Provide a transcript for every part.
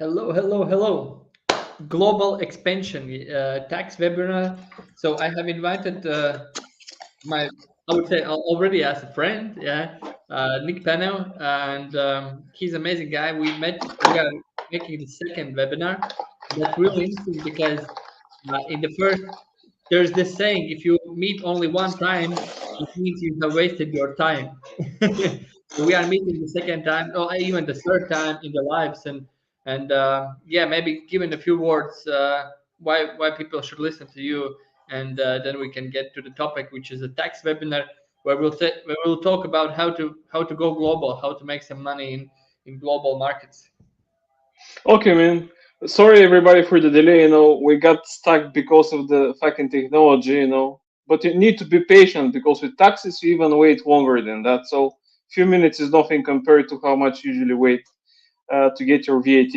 Hello, hello, hello. Global expansion tax webinar. So I have invited my, I would say already as a friend, yeah, NICK PENEV, and he's an amazing guy. We are making the second webinar. That's really interesting because in the first, there's this saying: if you meet only one time, it means you have wasted your time. So we are meeting the second time, or even the third time in the lives, and yeah, maybe given a few words why people should listen to you, and then we can get to the topic, which is a tax webinar where we'll talk about how to go global, how to make some money in global markets. Okay, man. Sorry everybody for the delay. We got stuck because of the fucking technology. But you need to be patient because with taxes you even wait longer than that. So few minutes is nothing compared to how much you usually wait to get your VAT.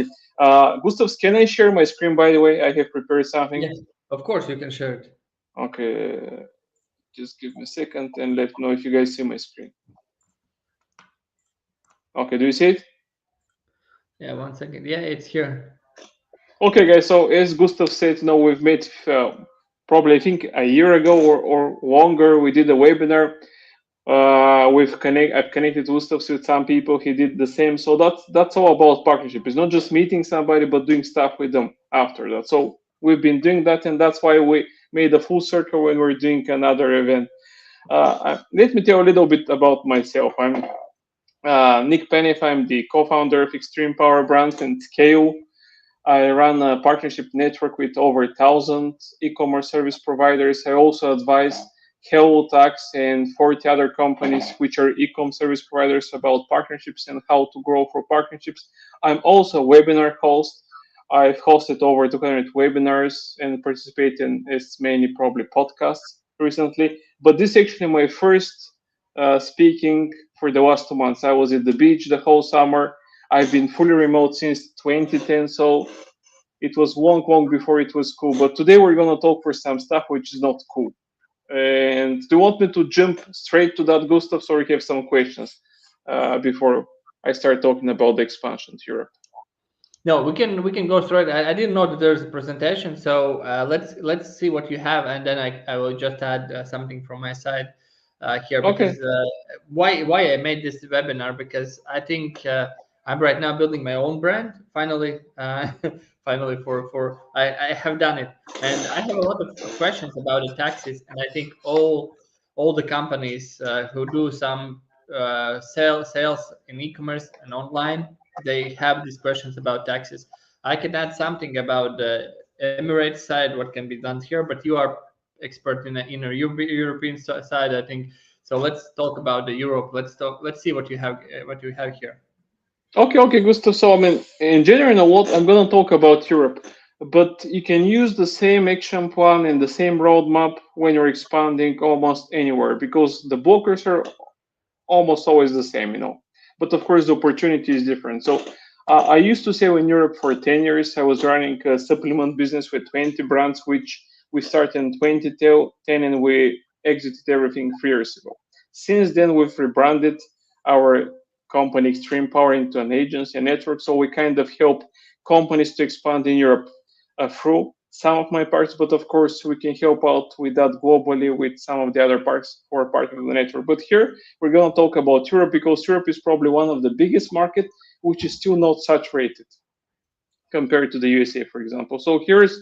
Gustavs, can I share my screen? By the way, I have prepared something. Yes, of course you can share it. Okay, just give me a second and let me know if you guys see my screen. Okay, do you see it? Yeah, 1 second. Yeah, it's here. Okay, guys. So as Gustav said, we've met probably I think a year ago or longer. We did a webinar. I've connected Gustav with some people. He did the same. So that's all about partnership. It's not just meeting somebody, but doing stuff with them after that. So we've been doing that, and that's why we made a full circle when we're doing another event. Let me tell a little bit about myself. I'm Nick Penev. I'm the co-founder of Extreme Power brand and Scale. I run a partnership network with over 1,000 e-commerce service providers. I also advise hellotax and 40 other companies which are e-com service providers about partnerships and how to grow for partnerships. I'm also a webinar host. I've hosted over 200 webinars and participated in as many probably podcasts recently. But this is actually my first speaking for the last 2 months. I was at the beach the whole summer. I've been fully remote since 2010, so it was long, long before it was cool. But today we're gonna talk for some stuff which is not cool. And do you want me to jump straight to that, Gustav, or you have some questions before I start talking about the expansion to Europe? No, we can go through it. I didn't know that there's a presentation, so let's see what you have, and then I will just add something from my side here, Okay. because why I made this webinar, because I think I'm right now building my own brand. Finally, finally for I have done it, and I have a lot of questions about the taxes, and I think all the companies who do some sales in e-commerce and online, they have these questions about taxes. I can add something about the Emirates side, what can be done here, but you are expert in a European side, I think. So let's talk about the Europe. Let's see what you have here. Okay, Gustav. So, I mean, in general, what I'm going to talk about Europe, but you can use the same action plan and the same roadmap when you're expanding almost anywhere because the blockers are almost always the same. But of course, the opportunity is different. So, I used to say in Europe for 10 years, I was running a supplement business with 20 brands, which we started in 2010 and we exited everything 3 years ago. Since then, we've rebranded our company Extreme Power into an agency, a network. So we kind of help companies to expand in Europe through some of my parts, but of course we can help out with that globally with some of the other parts who are part of the network. But here we're going to talk about Europe because Europe is probably one of the biggest market, which is still not saturated compared to the USA, for example. So here's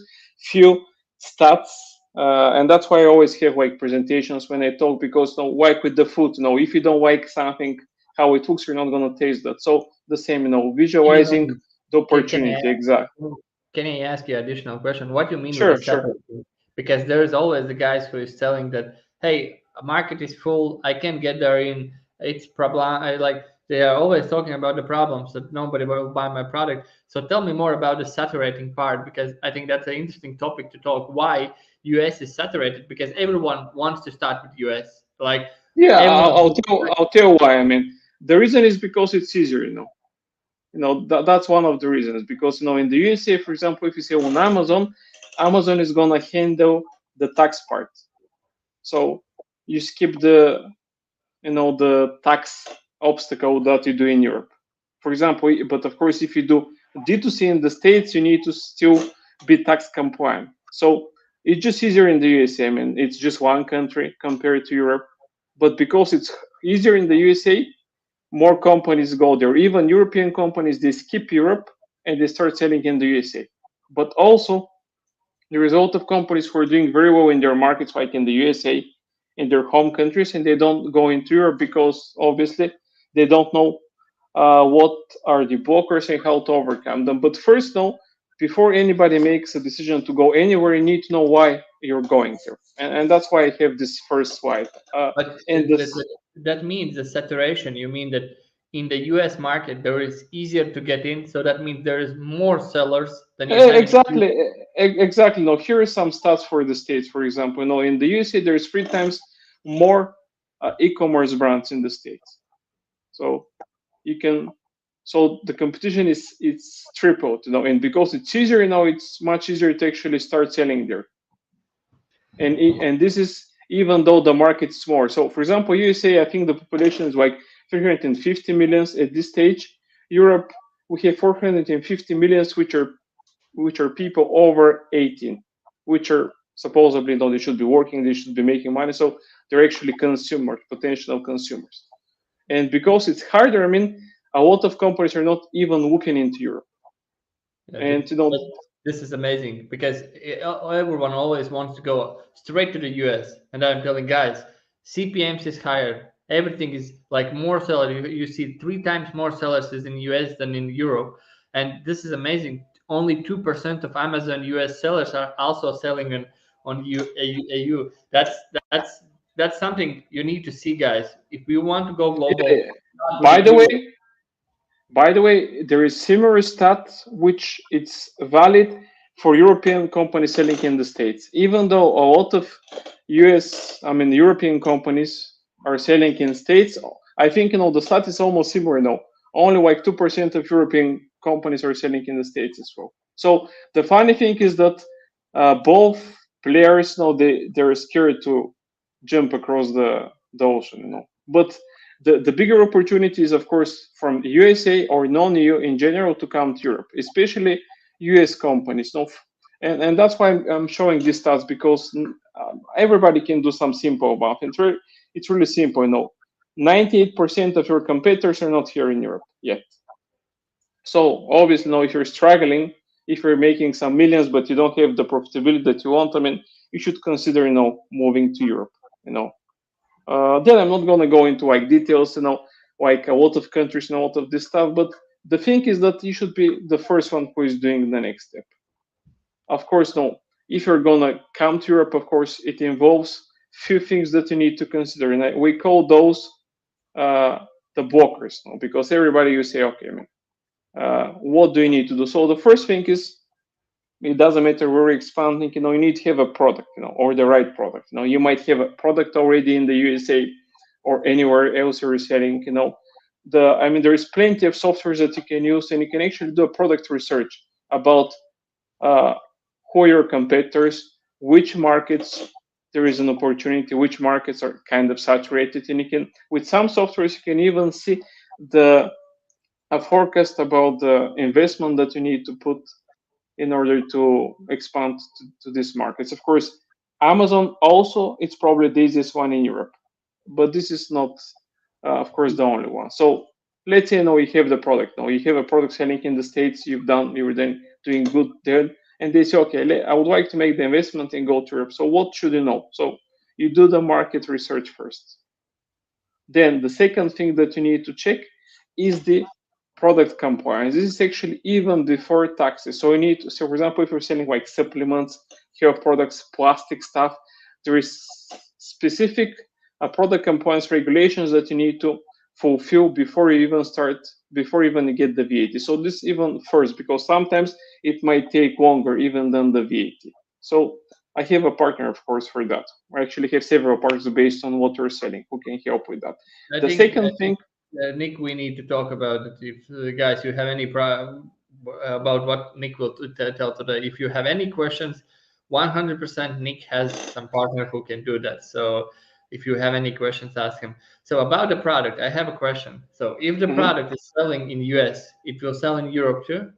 few stats, and that's why I always have like presentations when I talk because like with the food, if you don't like something how it looks, you're not gonna taste that. So the same, Can visualizing you the can I opportunity. Exactly. can I ask you additional question? What do you mean with the Sure. separation? Because there is always the guys who is telling that, hey, a market is full, I can't get there in. It's problem. Like they are always talking about the problems that nobody will buy my product. So tell me more about the saturating part, because I think that's an interesting topic to talk. Why US is saturated? Because everyone wants to start with US. Like Yeah, everyone. I'll tell why. I mean, the reason is because it's easier. That's one of the reasons because in the USA, for example, if you say on Amazon, Amazon is gonna handle the tax part. So you skip the tax obstacle that you do in Europe. For example, but of course, if you do D2C in the States, you need to still be tax compliant. So it's just easier in the USA. I mean, it's just one country compared to Europe. But because it's easier in the USA, more companies go there. Even European companies, they skip Europe and they start selling in the USA. But also, there is a lot of companies who are doing very well in their markets, like in the USA, in their home countries, and they don't go into Europe because obviously they don't know what are the blockers and how to overcome them. But first, no, before anybody makes a decision to go anywhere, you need to know why you're going there, and that's why I have this first slide. But And this that means the saturation. You mean that in the US market, there is easier to get in. So that means there is more sellers than you have in. exactly, exactly. No, here are some stats for the states. For example, no, in the USA, there's 3 times more e-commerce brands in the states. So you can, so the competition is it's tripled, and because it's easier, it's much easier to actually start selling there. And this is even though the market's small. So for example, USA, I think the population is like 350 millions at this stage. Europe, we have 450 millions, which are people over 18, which are supposedly, they should be working, they should be making money. So they're actually consumers, potential consumers. And because it's harder, I mean, a lot of companies are not even looking into Europe. Yeah, And this is amazing because everyone always wants to go straight to the US. And I'm telling guys, CPMs is higher. Everything is like more sellers. You see 3 times more sellers is in US than in Europe. And this is amazing. Only 2% of Amazon US sellers are also selling on AU. That's something you need to see, guys. If we want to go global, start with by the the US. way, By the way, there is similar stat which it's valid for European companies selling in the States. Even though a lot of European companies are selling in States, I think the stat is almost similar now. Only like 2% of European companies are selling in the States as well. So the funny thing is that both players now they're scared to jump across the ocean. But the bigger opportunity is, of course, from USA or non-EU in general to come to Europe, especially US companies. No, and that's why I'm showing these stats because everybody can do some simple math. It's really simple. 98% of your competitors are not here in Europe yet. So obviously, if you're struggling, if you're making some millions but you don't have the profitability that you want, I mean, you should consider, moving to Europe. Then I'm not gonna go into like details, like a lot of countries and a lot of this stuff. But the thing is that you should be the first one who is doing the next step. Of course, no. If you're gonna come to Europe, of course, it involves few things that you need to consider, and we call those the blockers, because everybody you say, okay, man, what do you need to do? So the first thing is it doesn't matter where you're expanding, you need to have a product, or the right product. You might have a product already in the USA or anywhere else you're selling, there is plenty of softwares that you can use, and you can actually do a product research about who are your competitors, which markets there is an opportunity, which markets are kind of saturated, and with some softwares, you can even see a forecast about the investment that you need to put in order to expand to these markets. Of course, Amazon also, it's probably the easiest one in Europe, but this is not, of course, the only one. So let's say now you have the product. Now you have a product selling in the States, you were then doing good there, and they say, okay, I would like to make the investment and go to Europe. So what should you know? So you do the market research first. Then the second thing that you need to check is the product compliance. This is actually even before taxes. So so for example, if you're selling like supplements, health products, plastic stuff, there is specific product compliance regulations that you need to fulfill before you even get the VAT. So this even first, because sometimes it might take longer even than the VAT. So I have a partner, of course, for that. I actually have several partners based on what you're selling who can help with that. The second thing, Nick, we need to talk about it. If guys, you have any about what Nick will tell today. If you have any questions, 100% Nick has some partner who can do that. So if you have any questions, ask him. So about the product, I have a question. So if the product is selling in US, it will sell in Europe too?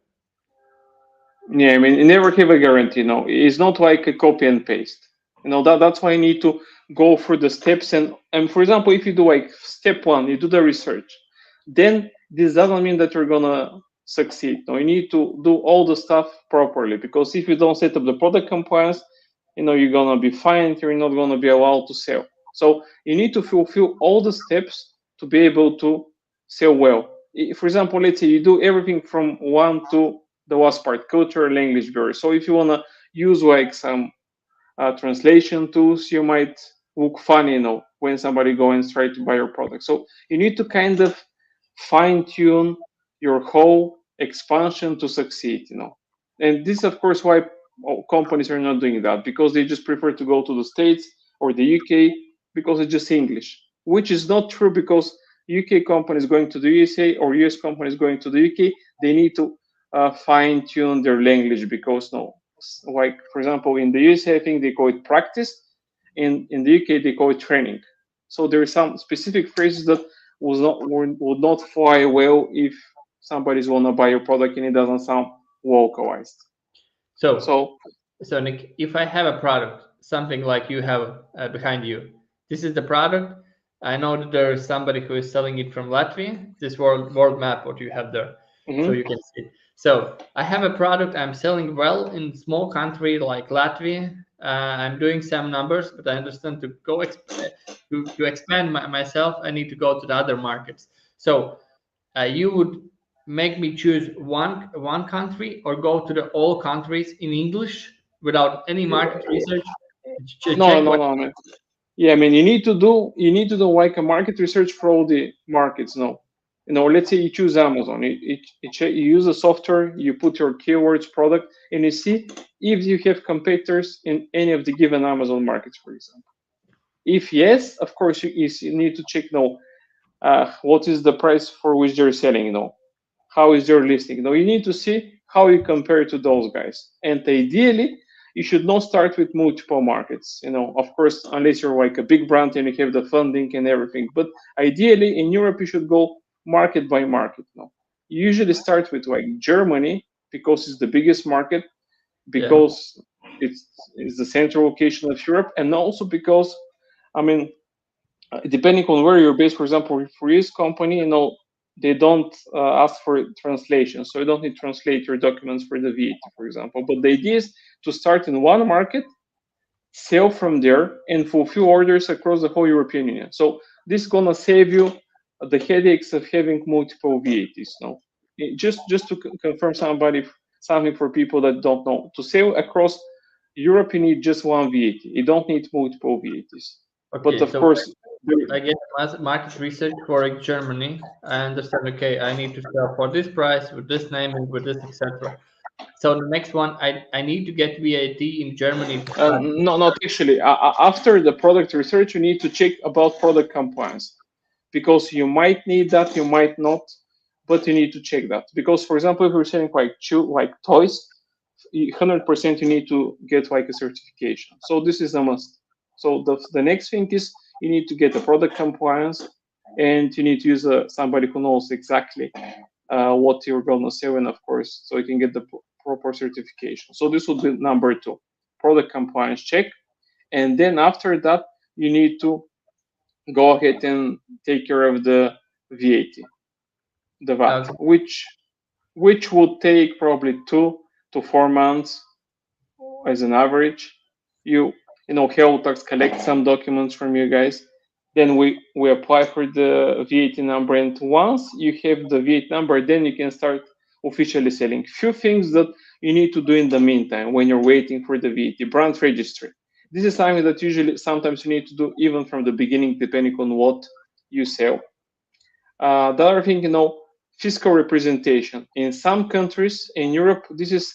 Yeah, I mean, you never have a guarantee. No, it's not like a copy and paste. That's why you need to go through the steps. And for example, if you do like step one, you do the research, then this doesn't mean that you're gonna succeed. No, you need to do all the stuff properly, because if you don't set up the product compliance, you're gonna be fined. You're not gonna be allowed to sell. So you need to fulfill all the steps to be able to sell well. For example, let's say you do everything from one to the last part, culture, language barrier. So if you wanna use like some translation tools, you might look funny, when somebody go and try to buy your product. So you need to kind of fine tune your whole expansion to succeed. And this, of course, why companies are not doing that, because they just prefer to go to the States or the UK because it's just English, which is not true, because UK companies going to the USA or US companies going to the UK, they need to fine tune their language, because like for example in the USA I think they call it practice, in the UK they call it training. So there are some specific phrases that would not fly well if somebody's wanna buy your product and it doesn't sound localized. So, So so Nick, if I have a product, something like you have behind you, this is the product. I know that there is somebody who is selling it from Latvia. This world map, what you have there, so mhm. you can see. So I have a product I'm selling well in small country like Latvia. I'm doing some numbers, but I understand to go to expand myself, I need to go to the other markets. So you would make me choose one country or go to the all countries in English without any market research. No, Check no, what. no, man. Yeah, I mean, you need to do like a market research for all the markets. No, let's say you choose Amazon. You use a software, you put your keywords, product, and you see if you have competitors in any of the given Amazon markets, for example. If yes, of course, you need to check. No, what is the price for which they're selling? How is your listing? You need to see how you compare to those guys. And ideally, you should not start with multiple markets. Of course, unless you're like a big brand and you have the funding and everything. But ideally, in Europe, you should go market by market. You usually start with like Germany, because it's the biggest market, Yeah. because it's the central location of Europe, and also because, I mean, depending on where you're based, for example, for this company, they don't ask for translation, so you don't need to translate your documents for the VAT, for example. But the idea is to start in one market, sell from there, and fulfill orders across the whole European Union. So this is gonna save you the headaches of having multiple VATs. Just to confirm something for people that don't know, to sell across Europe, you need just one VAT. You don't need multiple VATs. But Okay. of So course, I get market research for Germany. I understand. Okay, I need to sell for this price with this name and with this etc. So the next one, I need to get VAT in Germany to start. no, not actually. After the product research, you need to check about product compliance, because you might need that, you might not, but you need to check that. Because, for example, if you're selling like toys, 100% you need to get like a certification. So this is a must. So the next thing is you need to get a product compliance, and you need to use somebody who knows exactly what you're gonna sell, and of course, so you can get the proper certification. So this would be number two, product compliance check. And then after that, you need to go ahead and take care of the VAT, the VAT, Okay. which would take probably 2 to 4 months as an average. Hellotax collect some documents from you guys. Then we apply for the VAT number, and once you have the VAT number, then you can start officially selling. Few things that you need to do in the meantime when you're waiting for the VAT: brand registry. This is something that usually sometimes you need to do even from the beginning, depending on what you sell. The other thing, fiscal representation. In some countries in Europe, this is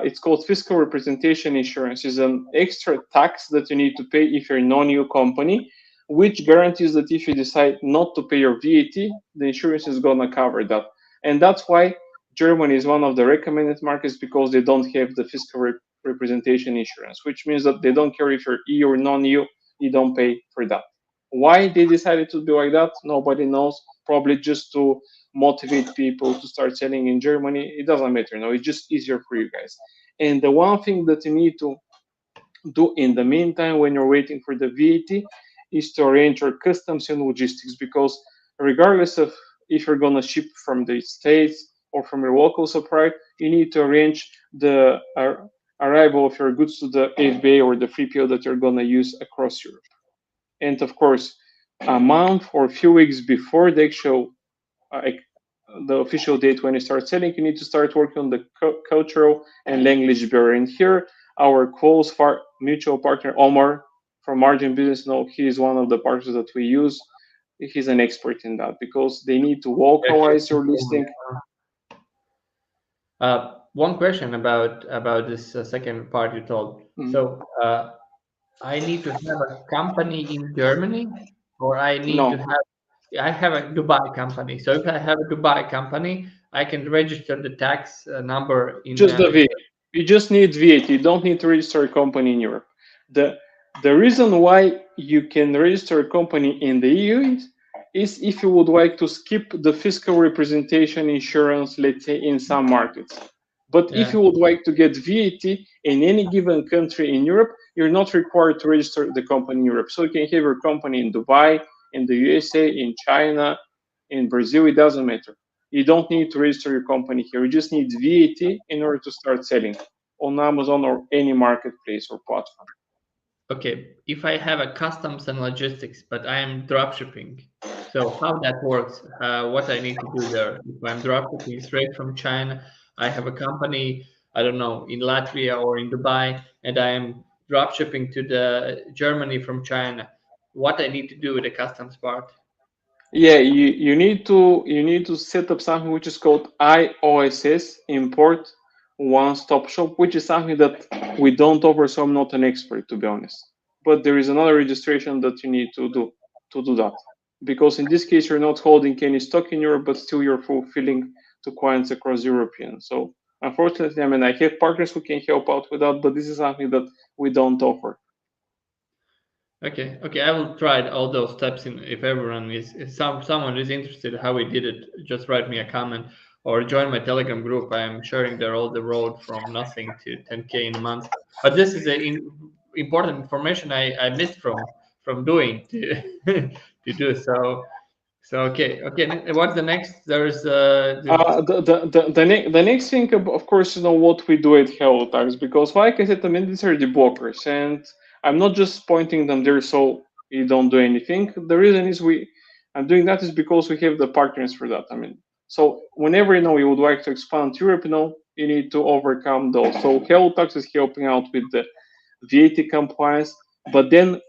it's called fiscal representation insurance. Is an extra tax that you need to pay if you're a non-EU company, which guarantees that if you decide not to pay your VAT, the insurance is gonna cover that. And that's why Germany is one of the recommended markets, because they don't have the fiscal representation insurance, which means that they don't care if you're EU or non-EU, you don't pay for that. Why they decided to be like that, nobody knows. Probably just to motivate people to start selling in Germany. It doesn't matter. No, it's just easier for you guys. And the one thing that you need to do in the meantime when you're waiting for the VAT is to arrange your customs and logistics, because regardless of if you're going to ship from the States or from your local supplier, you need to arrange the arrival of your goods to the FBA or the 3PL that you're going to use across Europe. And of course, a month or a few weeks before the actual the official date when you start selling, you need to start working on the cultural and language barrier. And here, our close mutual partner Omar from Margin Business, he is one of the partners that we use. He's an expert in that because they need to localize your listing. One question about this second part you told. So I need to have a company in Germany, or I need to have. I have a Dubai company. So if I have a Dubai company, I can register the tax number in. Just the VAT. You just need VAT. You don't need to register a company in Europe. The reason why you can register a company in the EU is if you would like to skip the fiscal representation insurance, let's say, in some markets. But if you would like to get VAT in any given country in Europe, you're not required to register the company in Europe. So you can have your company in Dubai, in the USA, in China, in Brazil, it doesn't matter. You don't need to register your company here. You just need VAT in order to start selling on Amazon or any marketplace or platform. Okay, if I have a customs and logistics, but I am dropshipping, so how that works, what I need to do there? If I'm dropshipping straight from China, I have a company, I don't know, in Latvia or in Dubai, and I am dropshipping to the Germany from China. What I need to do with the customs part? Yeah, you need to set up something which is called IOSS, Import One Stop Shop, which is something that we don't offer, so I'm not an expert, to be honest. But there is another registration that you need to do that, because in this case you're not holding any stock in Europe, but still you're fulfilling to clients across European. So unfortunately, I mean, I have partners who can help out with that, but this is something that we don't offer. Okay, I will try all those steps. If everyone is, if someone is interested how we did it, just write me a comment or join my Telegram group. I am sharing there all the road from nothing to 10K in a month. But this is important information I missed from doing to to do so. So okay. What's the next? There's the next thing, of course, what we do at hellotax, because like I said, I mean, these are the blockers, and I'm not just pointing them there so you don't do anything. The reason is I'm doing that is because we have the partners for that. I mean, so whenever you would like to expand Europe, you need to overcome those. So hellotax is helping out with the VAT compliance, but then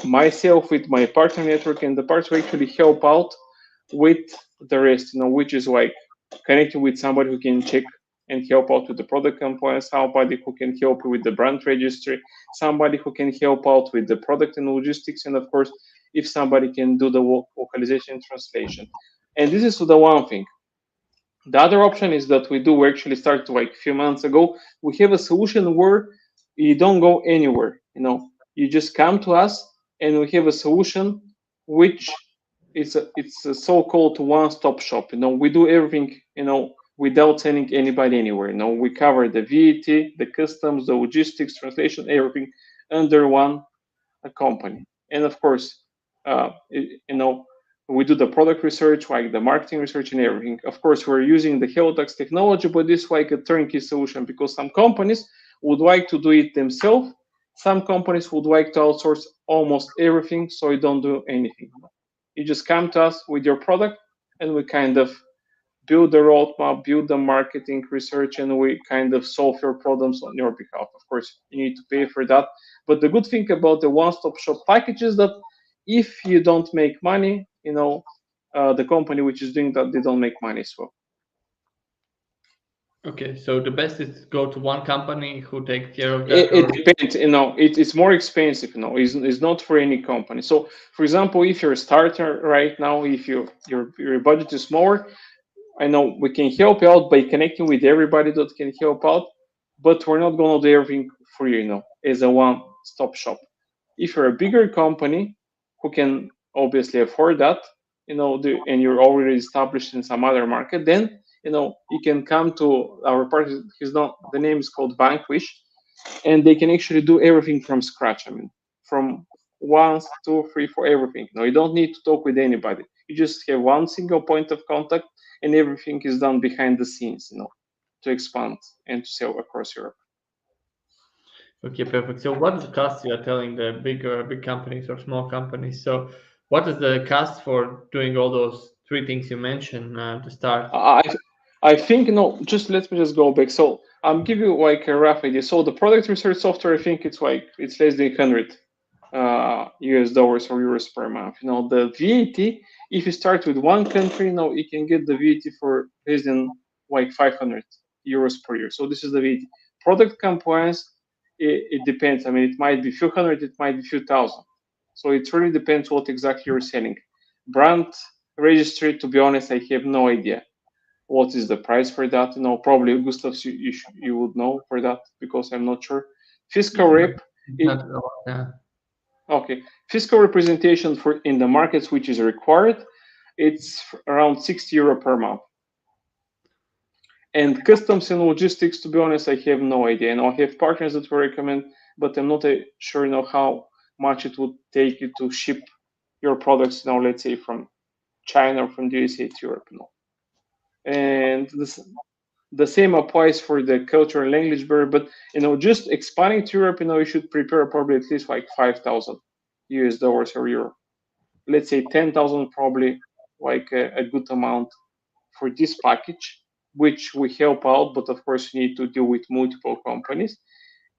myself with my partner network and the partners who actually help out with the rest, which is like connecting with somebody who can check and help out with the product compliance, somebody who can help you with the brand registry, somebody who can help out with the product and logistics, and of course, if somebody can do the localization and translation. And this is the one thing. The other option is that we actually started like a few months ago. We have a solution where you don't go anywhere. You just come to us, and we have a solution which it's a so-called one-stop shop. We do everything without sending anybody anywhere. We cover the VAT, the customs, the logistics, translation, everything under one company. And of course, we do the product research, like the marketing research and everything. Of course, we're using the hellotax technology, but this is like a turnkey solution, because some companies would like to do it themselves. Some companies would like to outsource almost everything, so you don't do anything. You just come to us with your product, and we kind of build the roadmap, build the marketing research, and we kind of solve your problems on your behalf. Of course, you need to pay for that. But the good thing about the one-stop shop package is that if you don't make money, the company which is doing that, they don't make money as well. Okay, so the best is to go to one company who takes care of that. It depends. It's more expensive. It's not for any company. So, for example, if you're a starter right now, if your budget is smaller, I know we can help you out by connecting with everybody that can help out, but we're not going to do everything for you, as a one-stop shop. If you're a bigger company who can obviously afford that, and you're already established in some other market, then you can come to our partner. The name is called Vanquish, and they can actually do everything from scratch. I mean, from one, two, three, four, everything. No, you don't need to talk with anybody. You just have one single point of contact, and everything is done behind the scenes, to expand and to sell across Europe. Okay, perfect. So what is the cost you are telling the big companies or small companies? So what is the cost for doing all those three things you mentioned to start? I think just let me just go back. So I'm give you like a rough idea. So the product research software, I think it's less than 100 US dollars or euros per month. The VAT, if you start with one country, you can get the VAT for less than like 500 euros per year. So this is the VAT. Product compliance, it depends. I mean, it might be few hundred, it might be few thousand. So it really depends what exactly you're selling. Brand registry, to be honest, I have no idea what is the price for that. Probably Gustavs, you would know for that, because I'm not sure. Fiscal rep, Not a lot, yeah. okay. Fiscal representation for in the markets which is required, it's around 60 euro per month. And customs and logistics, to be honest, I have no idea. And I have partners that will recommend, but I'm not sure how much it would take you to ship your products, let's say from China or from the USA to Europe. And the same applies for the culture and language barrier. But just expanding to Europe, you should prepare probably at least like 5,000 US dollars or euro. Let's say 10,000, probably like a good amount for this package, which we help out, but of course you need to deal with multiple companies.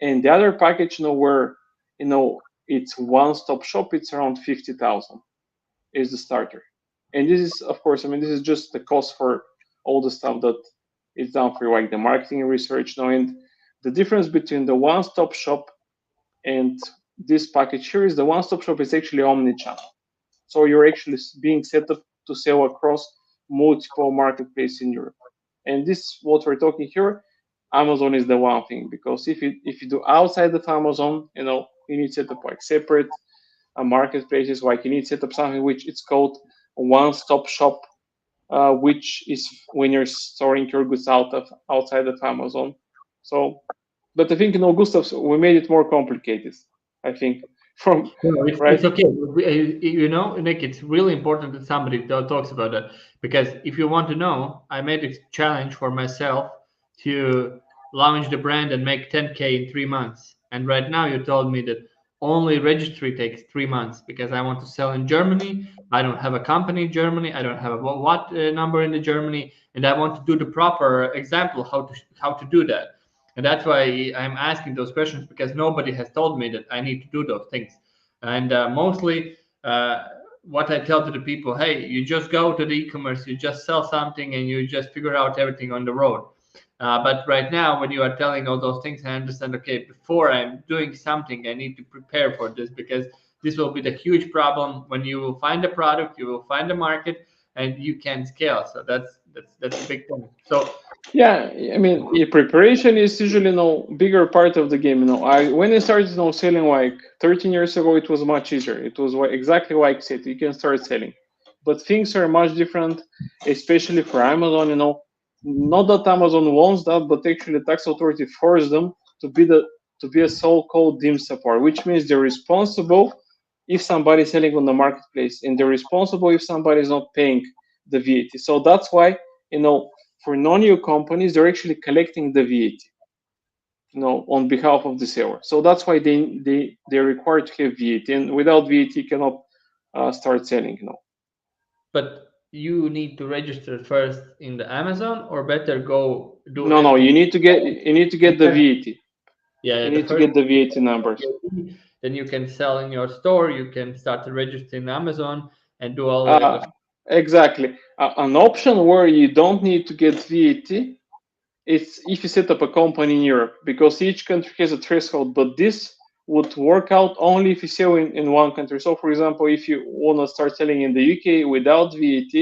And the other package, where it's one-stop shop, it's around 50,000 is the starter. And this is, of course, I mean, this is just the cost for all the stuff that is done for like the marketing and research. And the difference between the one-stop shop and this package here is the one-stop shop is actually omni-channel. So you're actually being set up to sell across multiple marketplaces in Europe. And this, what we're talking here, Amazon is the one thing, because if you do outside of Amazon, you need to set up like separate marketplaces. Like you need to set up something which it's called a one-stop shop, which is when you're storing your goods outside of Amazon. So, but I think Gustavs, we made it more complicated. I think from right. It's okay. Nick, it's really important that somebody talks about that, because if you want to know, I made a challenge for myself to launch the brand and make 10K in 3 months. And right now you told me that only registry takes 3 months because I want to sell in Germany. I don't have a company in Germany. I don't have a what number in the Germany, and I want to do the proper example how to do that. And that's why I'm asking those questions, because nobody has told me that I need to do those things. And mostly what I tell to the people, hey, you just go to the e-commerce, you just sell something and you just figure out everything on the road. But right now, when you are telling all those things, I understand, okay, before I'm doing something, I need to prepare for this, because this will be the huge problem when you will find a product, you will find a market, and you can scale. So that's a big thing. So yeah, I mean, preparation is usually bigger part of the game. When I started selling like 13 years ago, it was much easier. It was exactly like said, you can start selling, but things are much different, especially for Amazon. Not that Amazon wants that, but actually the tax authority forced them to be a so-called DIM support, which means they're responsible if somebody is selling on the marketplace, and they're responsible if somebody is not paying the VAT. So that's why for non-EU companies, they're actually collecting the VAT, on behalf of the seller. So that's why they're required to have VAT, and without VAT, you cannot start selling. But you need to register first in the Amazon, or better go do No, everything. you need to get the VAT. Yeah, You the need to first get the VAT numbers. then you can sell in your store. You can start to register in Amazon and do all the Exactly. An option where you don't need to get VAT, it's if you set up a company in Europe, because each country has a threshold, but this would work out only if you sell in one country. So, for example, if you want to start selling in the UK without VAT,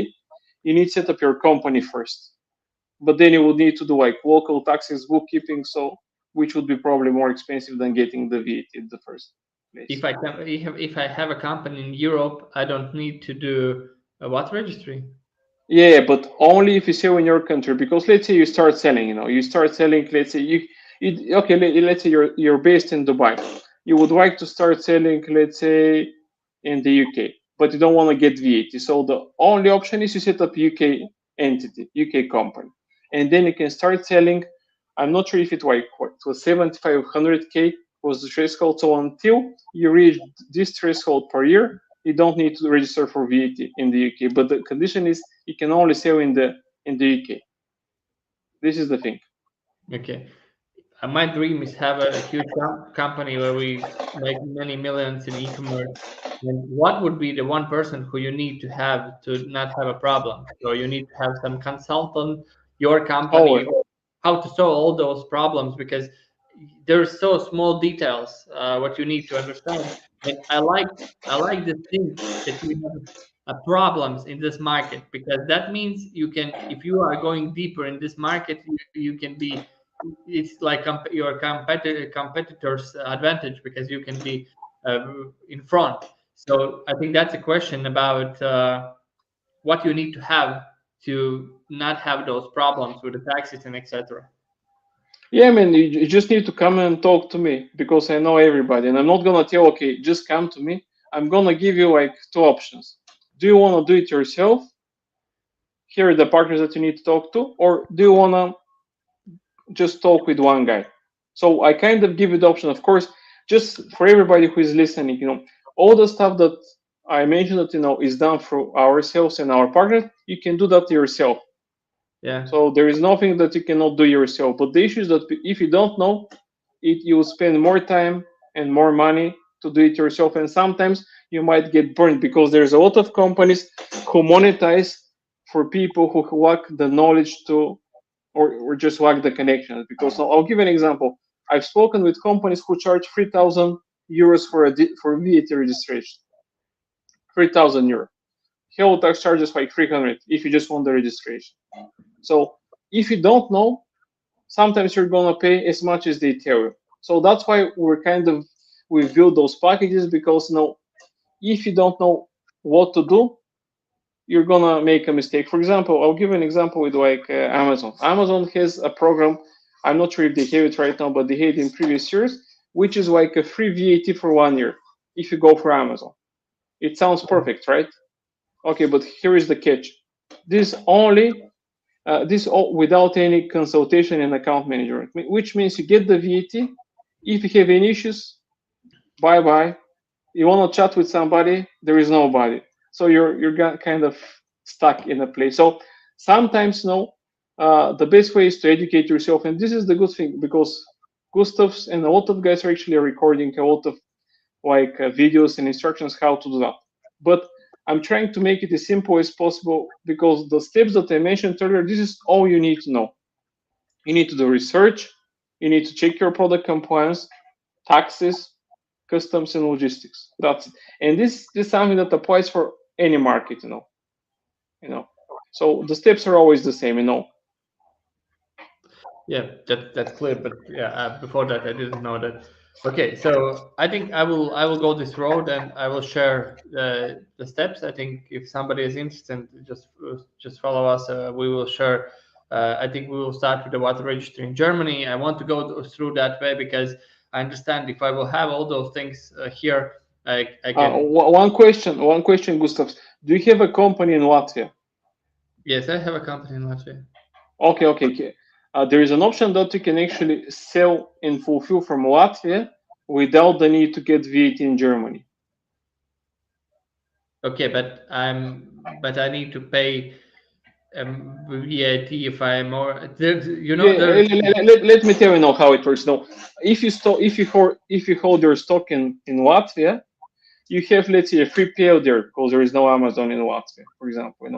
you need to set up your company first. But then you would need to do like local taxes, bookkeeping, so which would be probably more expensive than getting the VAT at the first. please. If I have a company in Europe, I don't need to do a what registry? Yeah, but only if you sell in your country. Because let's say you start selling, you start selling. Let's say okay. Let's say you're based in Dubai. You would like to start selling, let's say, in the UK, but you don't want to get VAT. So the only option is you set up UK entity, UK company, and then you can start selling. I'm not sure if it was 7,500K was the threshold. So until you reach this threshold per year, you don't need to register for VAT in the UK. But the condition is you can only sell in the UK. This is the thing. Okay. My dream is have a huge company where we make many millions in e-commerce. And what would be the one person who you need to have to not have a problem? So you need to have some consultant, your company, Oh, or how to solve all those problems because there's so small details what you need to understand. And I like the thing that you have problems in this market because that means you can if you are going deeper in this market you can be it's like your competitors advantage because you can be in front. So I think that's a question about what you need to have to not have those problems with the taxes and etc. yeah, man, you just need to come and talk to me because I know everybody, and I'm not gonna tell, okay, just come to me. I'm gonna give you like two options. Do you wanna do it yourself? Here are the partners that you need to talk to, or do you wanna just talk with one guy? So I kind of give you the option, of course, just for everybody who is listening, all the stuff that I mentioned that is done through ourselves and our partners, you can do that yourself. Yeah. So there is nothing that you cannot do yourself. But the issue is that if you don't know, you will spend more time and more money to do it yourself. And sometimes you might get burned because there's a lot of companies who monetize for people who lack the knowledge to or just lack the connections. Because I'll give an example. I've spoken with companies who charge 3,000 euros for VAT registration. 3,000 euros. Hellotax charges like 300 if you just want the registration. So if you don't know, sometimes you're gonna pay as much as they tell you. So that's why we build those packages because if you don't know what to do, you're gonna make a mistake. For example, I'll give an example with like Amazon. Amazon has a program. I'm not sure if they have it right now, but they had it in previous years, which is like a free VAT for 1 year if you go for Amazon. It sounds perfect, right? Okay, but here is the catch. This only this all without any consultation and account manager, which means you get the VAT. If you have any issues, bye bye. You want to chat with somebody, there is nobody. So you're kind of stuck in a place. So sometimes the best way is to educate yourself, and this is the good thing because Gustavs and a lot of guys are actually recording a lot of like videos and instructions how to do that. But I'm trying to make it as simple as possible because the steps that I mentioned earlier, this is all you need to know. You need to do research, you need to check your product compliance, taxes, customs, and logistics. That's it. And this is something that applies for any market. So the steps are always the same. Yeah, that's clear. But yeah, before that, I didn't know that. Okay, so I think I will go this road and I will share the steps. I think if somebody is interested, just follow us. We will share. I think we will start with the water registry in Germany. I want to go through that way because I understand if I will have all those things here, I can. One question, Gustavs. Do you have a company in Latvia? Yes, I have a company in Latvia. Okay. There is an option that you can actually sell and fulfill from Latvia without the need to get VAT in Germany. Okay, but I need to pay VAT if I'm more. Yeah, There's let me tell you now how it works. Now, if you hold your stock in Latvia, you have, let's say, a free payout there because there is no Amazon in Latvia, for example.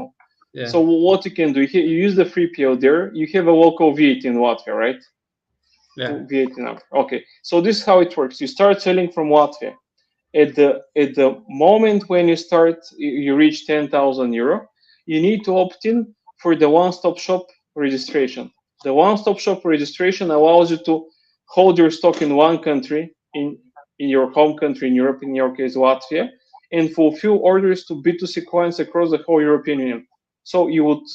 yeah So what you can do, you use the free payout there. You have a local VAT in Latvia, right? yeah VAT number. Okay. So this is how it works. You start selling from Latvia. At the moment when you reach 10,000 euro, you need to opt in for the one-stop shop registration. The one-stop shop registration allows you to hold your stock in one country in your home country, in Europe, in your case, Latvia, and fulfill orders to B2C clients across the whole European Union. So you would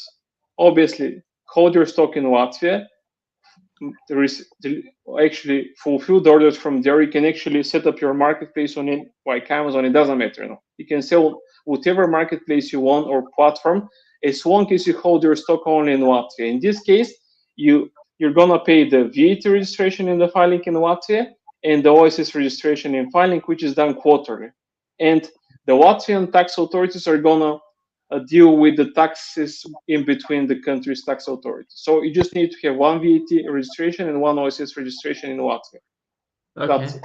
obviously hold your stock in Latvia, actually fulfill the orders from there. You can actually set up your marketplace on it, like Amazon. It doesn't matter. No, you can sell whatever marketplace you want or platform, as long as you hold your stock only in Latvia. In this case, you're gonna pay the VAT registration in the filing in Latvia and the OSS registration in filing, which is done quarterly. And the Latvian tax authorities are gonna deal with the taxes in between the countries' tax authorities. So you just need to have one VAT registration and one OSS registration in Latvia. Okay. That's it.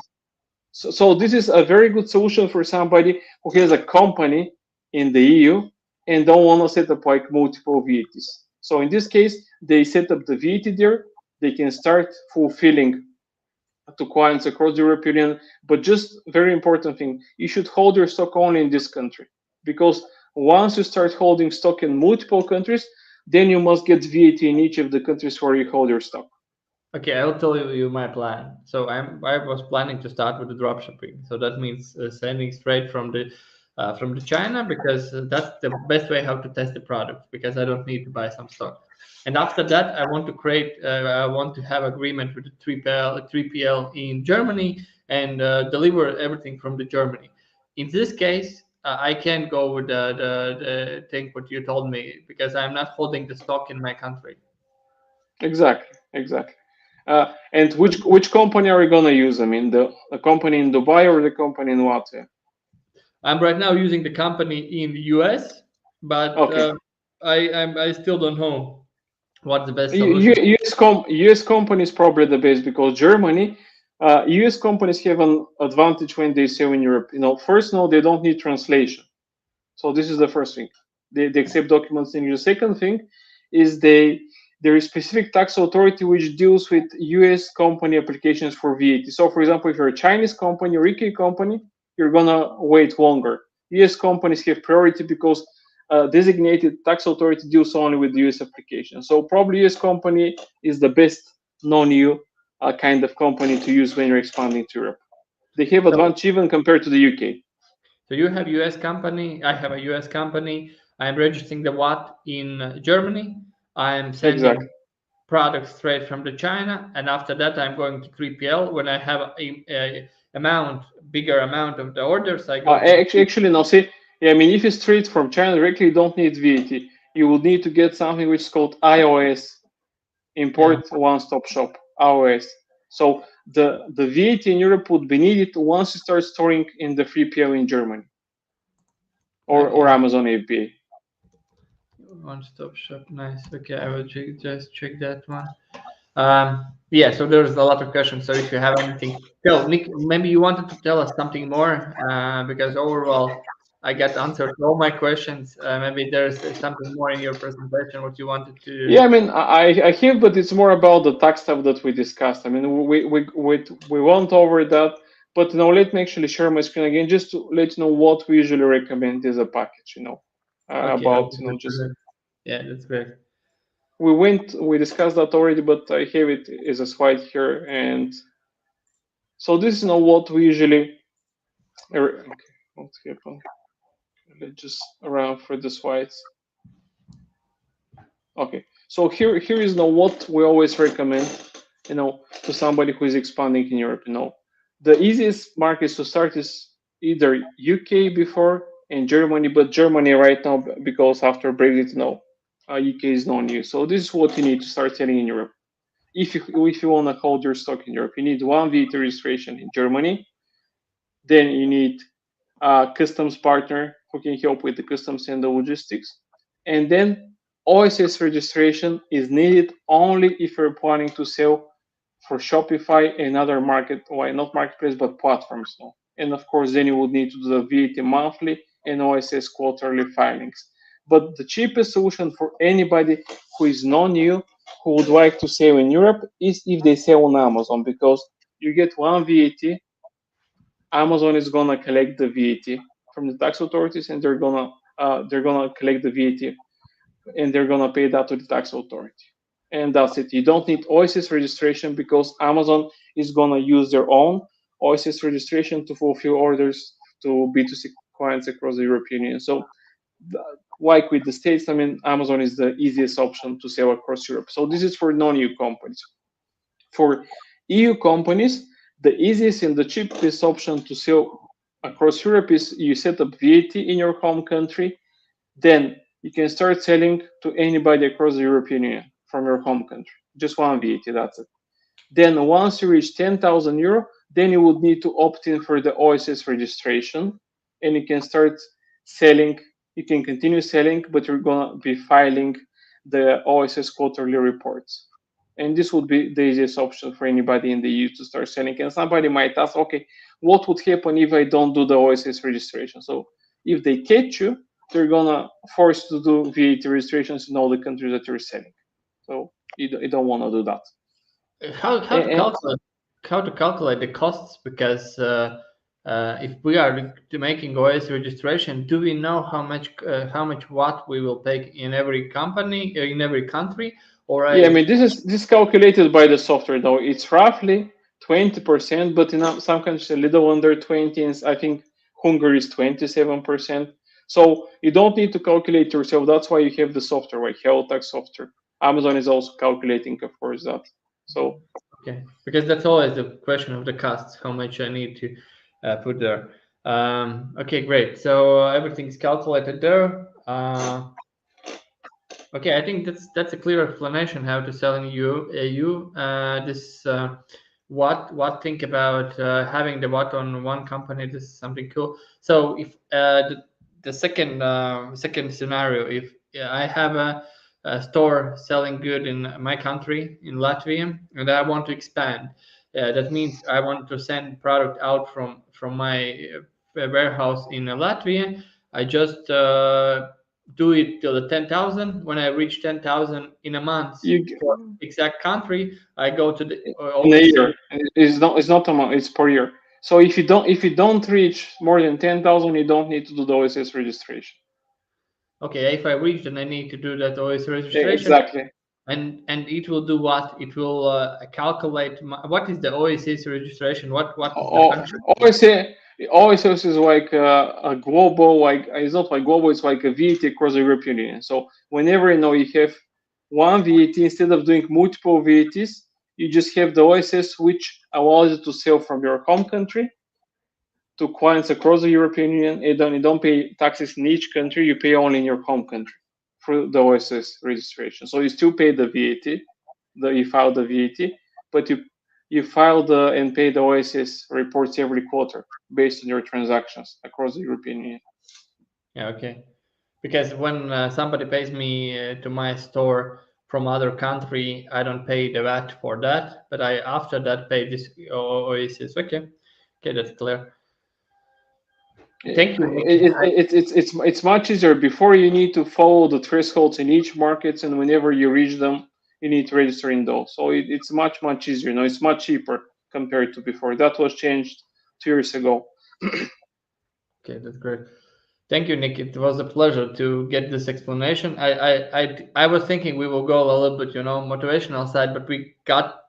So this is a very good solution for somebody who has a company in the EU and don't want to set up like multiple VATs. So in this case, they set up the VAT there. They can start fulfilling to clients across the European Union. But just very important thing, you should hold your stock only in this country, because once you start holding stock in multiple countries, then you must get VAT in each of the countries where you hold your stock. Okay, I'll tell you my plan. So I was planning to start with the dropshipping. So that means sending straight from the China, because that's the best way how to test the product, because I don't need to buy some stock. And after that, I want to create. I want to have agreement with the 3PL in Germany and deliver everything from the Germany. In this case, I can't go with the thing what you told me, because I'm not holding the stock in my country. Exactly. And which company are you gonna use? I mean, the company in Dubai or the company in Latvia? I'm right now using the company in the US, but Okay. I still don't know what's the best solution. US company is probably the best, because Germany, US companies have an advantage when they sell in Europe. First, no, they don't need translation. So this is the first thing. They accept documents in English. The second thing is there is specific tax authority which deals with US company applications for VAT. So for example, if you're a Chinese company or UK company, you're gonna wait longer. US companies have priority because designated tax authority deals only with the US application. So probably US company is the best non-EU kind of company to use when you're expanding to Europe. They have So, advantage even compared to the UK. so you have US company, I have a US company. I'm registering the VAT in Germany. I'm Exactly. sending products straight from the China, and after that, I'm going to 3PL. When I have a bigger amount of the orders, I go to Actually, no. See, yeah, I mean, if it's straight from China directly, you don't need VAT. You would need to get something which is called iOS, yeah. Import One-Stop Shop, iOS. So the VAT in Europe would be needed once you start storing in the 3PL in Germany or Okay. Amazon API. One stop shop. Nice. Okay, I will just check that one. Yeah, so there's a lot of questions. So if you have anything, tell Nick, maybe you wanted to tell us something more, because overall I got answered all my questions. Maybe there's something more in your presentation what you wanted to. Yeah, I mean, I have, but it's more about the tax stuff that we discussed. I mean, we went over that, but let me actually share my screen again just to let you know what we usually recommend as a package. Okay, About okay, that's just great. Yeah, that's great. we discussed that already, but I have it as a slide here, and so this is what we usually. Okay, what happened? Let's just around for the slides. Okay, so here is now what we always recommend, to somebody who is expanding in Europe. The easiest markets to start is either UK before and Germany, but Germany right now, because after Brexit, UK is non-EU. So this is what you need to start selling in Europe. If you want to hold your stock in Europe, you need one VAT registration in Germany. Then you need a customs partner who can help with the customs and the logistics. And then OSS registration is needed only if you're planning to sell for Shopify and other not marketplace, but platforms. No? And of course, then you would need to do the VAT monthly and OSS quarterly filings. But the cheapest solution for anybody who is non-EU, who would like to sell in Europe, is if they sell on Amazon, because you get one VAT. Amazon is gonna collect the VAT from the tax authorities, and they're gonna collect the VAT, and they're gonna pay that to the tax authority, and that's it. You don't need OSS registration because Amazon is gonna use their own OSS registration to fulfill orders to B2C clients across the European Union. So, like with the States, I mean, Amazon is the easiest option to sell across Europe. So this is for non-EU companies. For EU companies, the easiest and the cheapest option to sell across Europe is you set up VAT in your home country, then you can start selling to anybody across the European Union from your home country. Just one VAT, that's it. Then once you reach 10,000 euro, then you would need to opt in for the OSS registration, and you can start selling. You can continue selling, but you're gonna be filing the OSS quarterly reports. And this would be the easiest option for anybody in the EU to start selling. And somebody might ask, okay, what would happen if I don't do the OSS registration? So if they catch you, they're gonna force you to do VAT registrations in all the countries that you're selling. So you don't want to do that. How to calculate the costs? Because if we are making OS registration, do we know how much what we will pay in every company in every country? Or yeah, I mean this is calculated by the software though. It's roughly 20%, but in some countries a little under 20, and I think Hungary is 27%. So you don't need to calculate yourself. That's why you have the software, like hellotax software. Amazon is also calculating, of course, that. So okay, because that's always the question of the costs, how much I need to put there. Okay, great. So everything's calculated there. Okay, I think that's a clear explanation how to sell in EU. What think about having the bot on one company? This is something cool. So if the second scenario, if I have a store selling good in my country in Latvia, and I want to expand, that means I want to send product out from my warehouse in Latvia. I just do it till the 10,000. When I reach 10,000 in a month for exact country, I go to the in a year. It's not a month. It's per year. So if you don't reach more than 10,000, you don't need to do the OSS registration. Okay, if I reach, then I need to do that OSS registration. Exactly. And it will do what? It will calculate what is the OSS registration? What is the function? OSS is like a global, like it's not like global, it's like a VAT across the European Union. So whenever you have one VAT, instead of doing multiple VATs, you just have the OSS, which allows you to sell from your home country to clients across the European Union. You don't pay taxes in each country, you pay only in your home country through the OSS registration. So you still pay the VAT, you file the VAT, but you file and pay the OSS reports every quarter based on your transactions across the European Union. Yeah, okay. Because when somebody pays me to my store from other country, I don't pay the VAT for that, but I after that pay this OSS. Okay, that's clear. Thank you. It's much easier. Before you need to follow the thresholds in each market, and whenever you reach them, you need to register in those. So it's much easier. It's much cheaper compared to before. That was changed 2 years ago. Okay, that's great. Thank you, Nick. It was a pleasure to get this explanation. I was thinking we will go a little bit, motivational side, but we got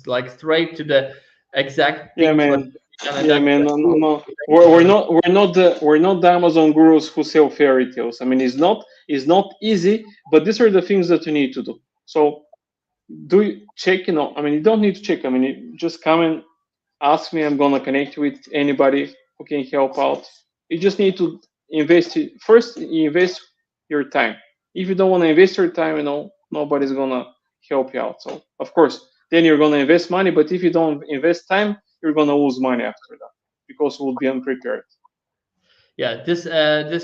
like straight to the exact things. Yeah, man. No. We're not the Amazon gurus who sell fairy tales. I mean, it's not easy, but these are the things that you need to do. So do you check? I mean, you don't need to check. I mean, you just come and ask me. I'm gonna connect you with anybody who can help out. You just need to invest your time. If you don't want to invest your time, nobody's gonna help you out. So of course, then you're gonna invest money. But if you don't invest time, you're gonna lose money after that because you will be unprepared. Yeah, this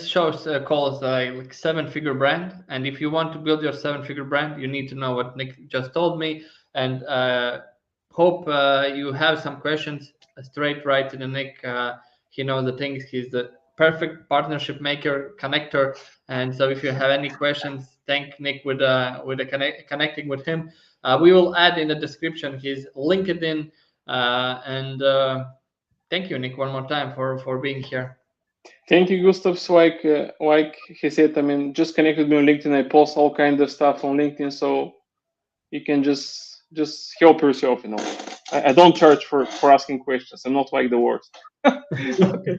shows calls like 7-figure brand, and if you want to build your 7-figure brand, you need to know what Nick just told me. And hope you have some questions straight right to the Nick. He knows the things. He's the perfect partnership maker, connector. And so if you have any questions, thank Nick with connecting with him. We will add in the description his LinkedIn. And thank you, Nick, one more time for being here. Thank you, Gustavs. Like he said, I mean, just connect with me on LinkedIn. I post all kinds of stuff on LinkedIn, so you can just help yourself, I don't charge for asking questions. I'm not like the worst. Okay.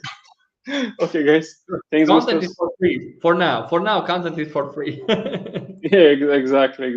Okay, guys. Thanks, Content Gustavs. is for free for now. For now, content is for free. Yeah, exactly.